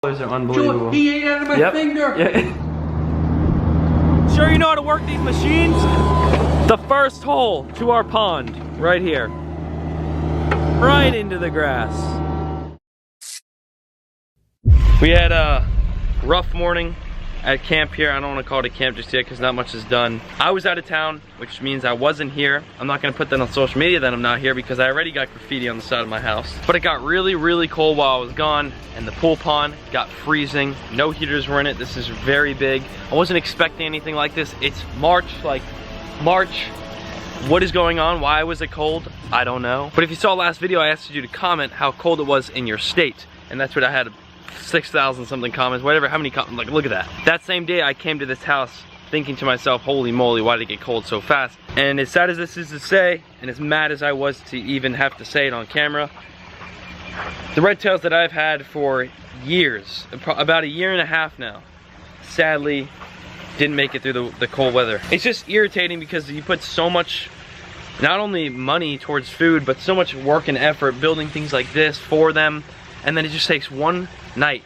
Those are unbelievable. He ate out of my finger. Yeah. Sure you know how to work these machines? The first hole to our pond, right here. Right into the grass. We had a rough morning at camp here. I don't want to call it a camp just yet because not much is done. I was out of town, which means I wasn't here. I'm not going to put that on social media that I'm not here because I already got graffiti on the side of my house. But it got really, really cold while I was gone, and the pool pond got freezing. No heaters were in it. This is very big. I wasn't expecting anything like this. It's March, March. What is going on? Why was it cold? I don't know. But if you saw last video, I asked you to comment how cold it was in your state, and that's what I had. 6,000 something comments, whatever, how many comments, like look at that. That same day I came to this house thinking to myself, holy moly, why did it get cold so fast? And as sad as this is to say, and as mad as I was to even have to say it on camera, the red tails that I've had for years, about a year and a half now, sadly didn't make it through the cold weather. It's just irritating because you put so much, not only money towards food, but so much work and effort building things like this for them, and then it just takes one night.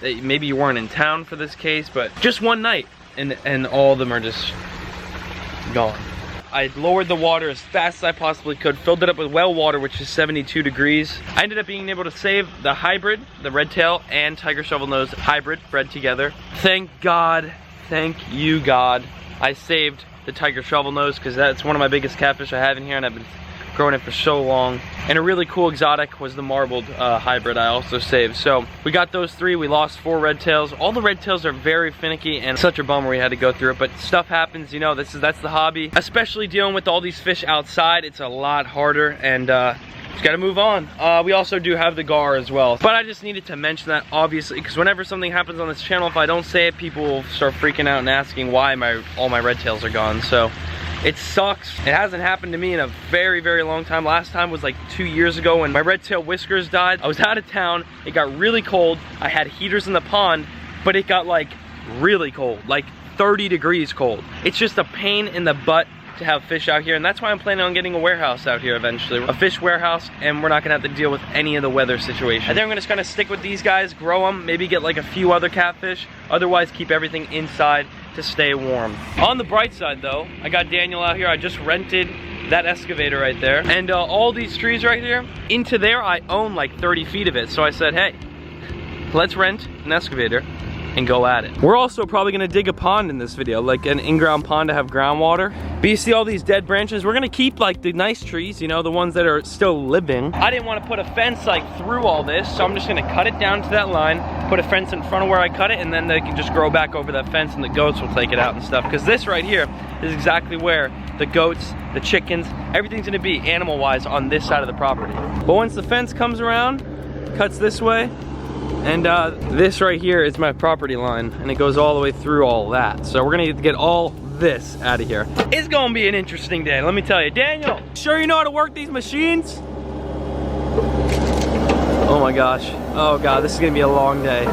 Maybe you weren't in town for this case, but just one night and all of them are just gone. I lowered the water as fast as I possibly could, filled it up with well water, which is 72 degrees. I ended up being able to save the hybrid, the red tail and tiger shovel nose hybrid bred together. Thank God, thank you God, I saved the tiger shovel nose because that's one of my biggest catfish I have in here, and I've been growing it for so long. And a really cool exotic was the marbled hybrid I also saved. So we got those three. We lost 4 red tails. All the red tails are very finicky, and such a bummer we had to go through it, but stuff happens, you know. That's the hobby, especially dealing with all these fish outside. It's a lot harder, and just gotta move on. We also do have the gar as well, but I just needed to mention that, obviously, because whenever something happens on this channel, if I don't say it, people will start freaking out and asking why all my red tails are gone. So it sucks. It hasn't happened to me in a very, very long time. Last time was like 2 years ago when my red tail whiskers died. I was out of town. It got really cold. I had heaters in the pond, but it got like really cold, like 30 degrees cold. It's just a pain in the butt to have fish out here, and that's why I'm planning on getting a warehouse out here eventually, a fish warehouse, and we're not gonna have to deal with any of the weather situation. I think I'm just gonna stick with these guys, grow them, maybe get like a few other catfish, otherwise keep everything inside to stay warm. On the bright side though, I got Daniel out here. I just rented that excavator right there, and all these trees right here, into there I own like 30 feet of it, so I said, hey, let's rent an excavator and go at it. We're also probably gonna dig a pond in this video, like an in-ground pond to have groundwater. But you see all these dead branches? We're gonna keep like the nice trees, you know, the ones that are still living. I didn't want to put a fence like through all this, so I'm just gonna cut it down to that line, put a fence in front of where I cut it, and then they can just grow back over that fence and the goats will take it out and stuff. Because this right here is exactly where the goats, the chickens, everything's gonna be animal-wise on this side of the property. But once the fence comes around, cuts this way, and this right here is my property line, and it goes all the way through all that. So we're gonna get all this out of here. It's gonna be an interesting day, let me tell you. Daniel, sure you know how to work these machines? Oh my gosh. Oh God, this is gonna be a long day.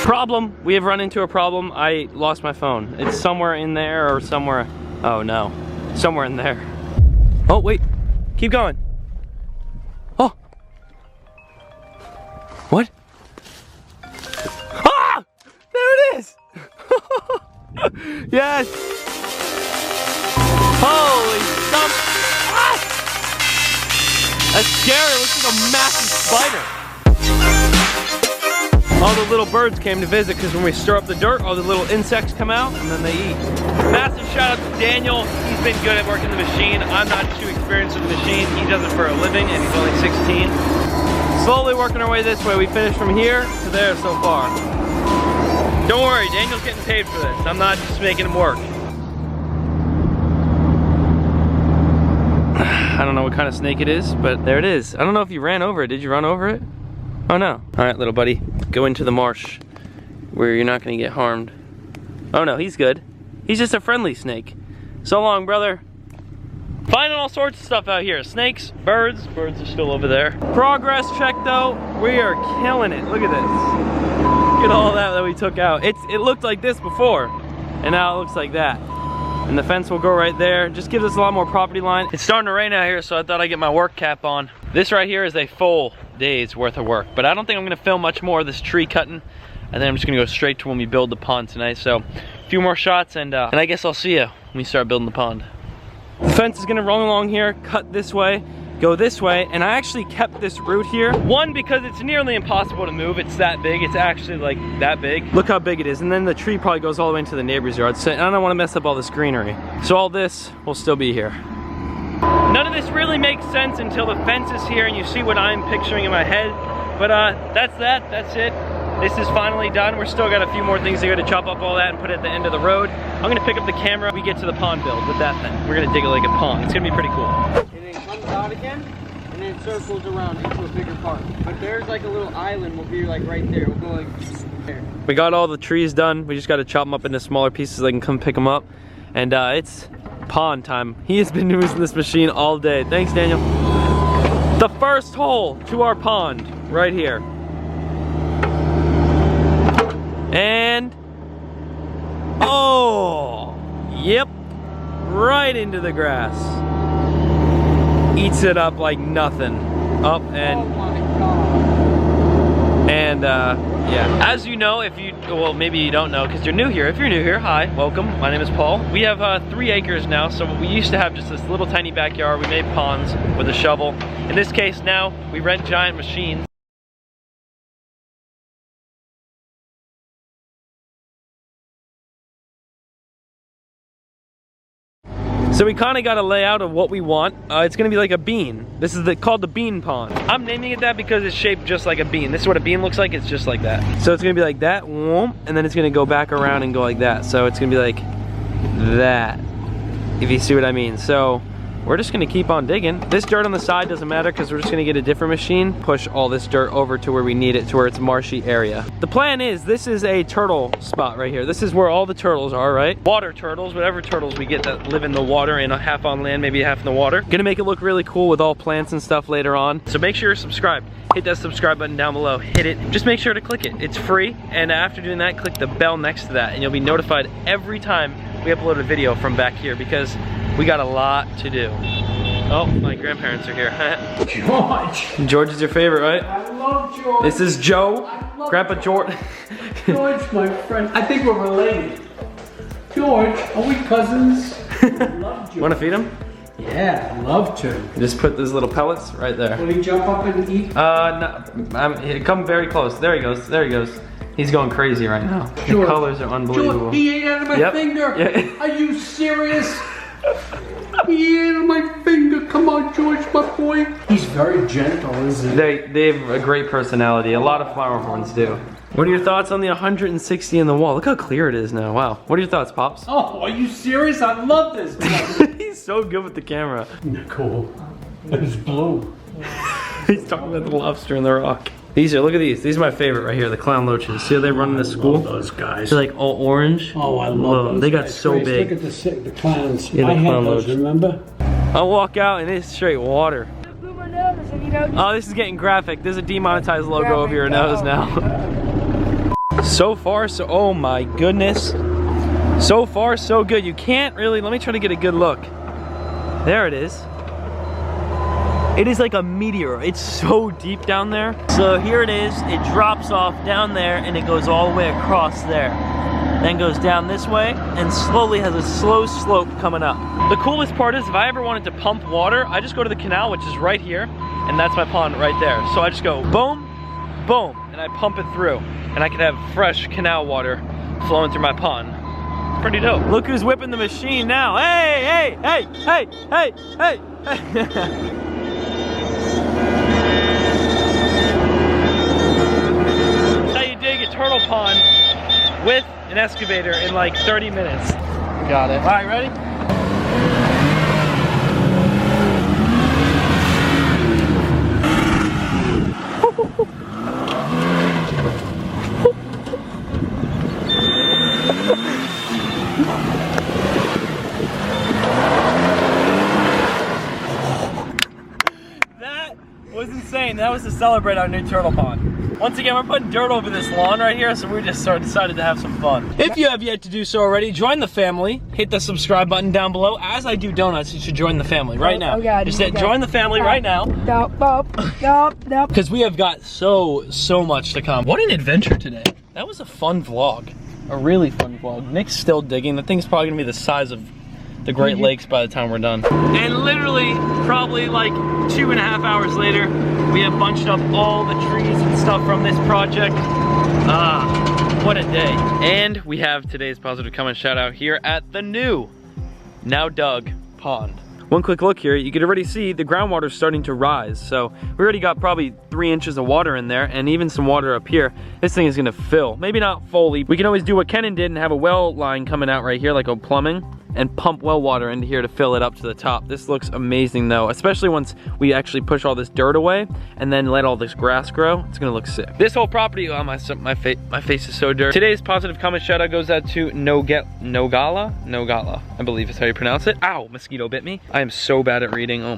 Problem, we have run into a problem. I lost my phone. It's somewhere in there or somewhere. Oh no, somewhere in there. Oh wait, keep going. Oh, what? Ah, there it is. Yes. Holy stuff. Ah! That's scary. It looks like a massive spider. All the little birds came to visit because when we stir up the dirt, all the little insects come out and then they eat. Massive shout out to Daniel. He's been good at working the machine. I'm not too experienced with the machine. He does it for a living and he's only 16. Slowly working our way this way. We finished from here to there so far. Don't worry, Daniel's getting paid for this. I'm not just making him work. I don't know what kind of snake it is, but there it is. I don't know if you ran over it. Did you run over it? Oh no. All right, little buddy, go into the marsh where you're not gonna get harmed. Oh no, he's good. He's just a friendly snake. So long, brother. Finding all sorts of stuff out here. Snakes, birds. Birds are still over there. Progress check though. We are killing it. Look at this. Look at all that we took out. It looked like this before. and now it looks like that. And the fence will go right there. Just gives us a lot more property line. It's starting to rain out here, so I thought I'd get my work cap on. This right here is a full day's worth of work, but I don't think I'm gonna film much more of this tree cutting. And then I'm just gonna go straight to when we build the pond tonight. So a few more shots, and I guess I'll see you when we start building the pond. The fence is gonna run along here, cut this way, go this way, and I actually kept this route here. One, because it's nearly impossible to move. It's that big. It's actually like that big. Look how big it is. And then the tree probably goes all the way into the neighbor's yard. So I don't want to mess up all this greenery. So all this will still be here. None of this really makes sense until the fence is here and you see what I'm picturing in my head. But that's it. This is finally done. We're still got a few more things to go to chop up all that and put it at the end of the road. I'm gonna pick up the camera when we get to the pond build with that thing. We're gonna dig it like a pond. It's gonna be pretty cool. And then it comes out again, and then it circles around into a bigger part. But there's like a little island will be like right there. We'll go like there. We got all the trees done. We just gotta chop them up into smaller pieces so I can come pick them up. And it's pond time. He has been using this machine all day. Thanks, Daniel. The first hole to our pond, right here. And, oh, yep, right into the grass. Eats it up like nothing. Up and, oh my God. And yeah. As you know, if you, well, maybe you don't know because you're new here. If you're new here, hi, welcome. My name is Paul. We have 3 acres now, so we used to have just this little tiny backyard. We made ponds with a shovel. In this case now, we rent giant machines. So we kind of got a layout of what we want. It's gonna be like a bean. This is called the bean pond. I'm naming it that because it's shaped just like a bean. This is what a bean looks like, it's just like that. So it's gonna be like that, and then it's gonna go back around and go like that. So it's gonna be like that, if you see what I mean. So we're just gonna keep on digging. This dirt on the side doesn't matter because we're just gonna get a different machine, push all this dirt over to where we need it, to where it's a marshy area. The plan is, this is a turtle spot right here. This is where all the turtles are, right? Water turtles, whatever turtles we get that live in the water and half on land, maybe half in the water. Gonna make it look really cool with all plants and stuff later on. So make sure you're subscribed. Hit that subscribe button down below, hit it. Just make sure to click it, it's free. And after doing that, click the bell next to that and you'll be notified every time we upload a video from back here because we got a lot to do. Oh, my grandparents are here. George! George is your favorite, right? I love George! This is Joe, Grandpa George. George, my friend. I think we're related. George, are we cousins? I love George. Want to feed him? Yeah, I'd love to. Just put those little pellets right there. Will he jump up and eat? No, come very close. There he goes, there he goes. He's going crazy right now. George, the colors are unbelievable. George, he ate out of my finger. Yeah. Are you serious? He ate out of my finger. Come on, George, my boy. He's very gentle, isn't he? They have a great personality. A lot of flower horns do. What are your thoughts on the 160 in the wall? Look how clear it is now. Wow. What are your thoughts, Pops? Oh, are you serious? I love this. He's so good with the camera. Cool. It's blue. He's talking about the lobster in the rock. Look at these. These are my favorite right here, the clown loaches. See how they run in the school? Those guys. They're like all orange. Oh, I love them. They got so Grace, big. Look at the clowns. Yeah, the I had clown those, loach. remember? I'll walk out and it's straight water. Oh, this is getting graphic. There's a demonetized logo over your nose now. So far, so, oh my goodness. So far, so good. You can't really, let me try to get a good look. There it is. It is like a meteor. It's so deep down there. So here it is. It drops off down there and it goes all the way across there. Then goes down this way and slowly has a slow slope coming up. The coolest part is if I ever wanted to pump water, I just go to the canal, which is right here, and that's my pond right there. So I just go boom, boom, and I pump it through. And I can have fresh canal water flowing through my pond. Pretty dope. Look who's whipping the machine now. Hey, hey, hey, hey, hey, hey. Turtle pond with an excavator in like 30 minutes. Got it. All right, ready? That was insane. That was to celebrate our new turtle pond. Once again, we're putting dirt over this lawn right here, so we just decided to have some fun. If you have yet to do so already, join the family. Hit the subscribe button down below. As I do donuts, you should join the family right now. Oh God, just hit join the family right now. Nope. Because we have got so much to come. What an adventure today. That was a fun vlog. A really fun vlog. Nick's still digging. The thing's probably gonna be the size of the Great Lakes by the time we're done. And literally, probably like 2.5 hours later, we have bunched up all the trees and stuff from this project. What a day. And we have today's positive comment shout out here at the new, now dug pond. One quick look here, you can already see the groundwater's starting to rise. So we already got probably 3 inches of water in there and even some water up here. This thing is gonna fill, maybe not fully. We can always do what Canon did and have a well line coming out right here, like a plumbing, and pump well water into here to fill it up to the top. This looks amazing though, especially once we actually push all this dirt away and then let all this grass grow. It's gonna look sick. This whole property, oh my face is so dirty. Today's positive comment shout out goes out to Nogala, I believe is how you pronounce it. Ow, mosquito bit me. I am so bad at reading, oh my